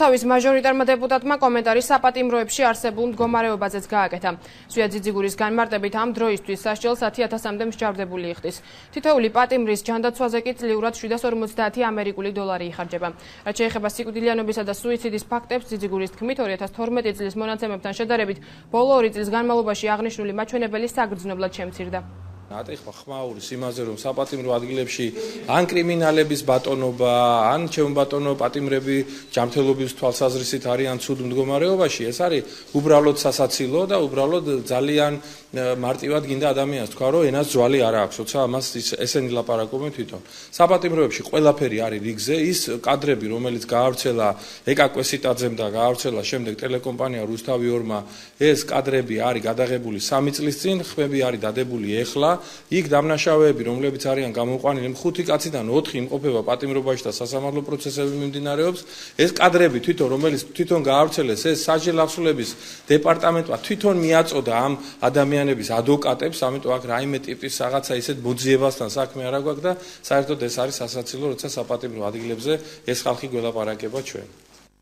თავის მაჟორიტარმა დეპუტატმა კომენტარი საპატიმროებში არსებულ მდგომარეობაზეც გააკეთა. ზვია ძიძიგურის განმარტებით ამ დროისთვის სასჯელს 10,000-მდე მსჯავრდებული იხდის. თითოეული პატიმრის ჯანდაცვაზე კი წლიურად 750 ამერიკული დოლარი იხარჯება. რაც შეეხება სიკვდილიანობისა და სუიციდის ფაქტებს, ძიძიგურის თქმით 2012 წლის მონაცემებთან შედარებით ბოლო 2 წლის განმავლობაში აღნიშნული მაჩვენებელი საგრძნობლად შემცირდა. ატეხვა ხმაურის იმაზე, რომ საპატიმრო ადგილებში ან კრიმინალების ბატონობა, ან ჩემბატონო პატიმრები ჯანმრთელობის თვალსაზრისით არიან ცუდ მდგომარეობაში, ეს არის უბრალოდ სასაცილო და უბრალოდ ძალიან მარტივად გინდა ადამიანს თქვა, რომ ენას ძვალი არ აქვს, როცა ამას ესენი ლაპარაკობენ თვითონ. საპატიმროებში ყველაფერი არის რიგზე, ის კადრები, რომელიც გაავრცელა ეკა კვესიტაძემ და გაავრცელა შემდეგ ტელეკომპანია რუსთავი 2-მა, ეს კადრები არის გადაღებული 3 წლის წინ, ხმები არის დადებული ეხლა. იქ დამნაშავეები, რომლებიც არიან გამოყვანილი, 5 კაციდან 4 იმყოფება პატიმრობაში და სასამართლო პროცესები მიმდინარეობს. ეს კადრები თვითონ, რომელიც თვითონ გაავრცელეს, ეს სასჯელ აღსრულების დეპარტამენტმა თვითონ მიაწოდა ამ ადამიანების ადვოკატებს, ამიტომ აქ რაიმე ტიპის რაღაცა ისეთ მოძიებასთან საქმე არ აქვს და საერთოდ ეს არის სასაცილო, როცა საპატიმრო ადგილებზე ეს ხალხი გველაპარაკება ჩვენ.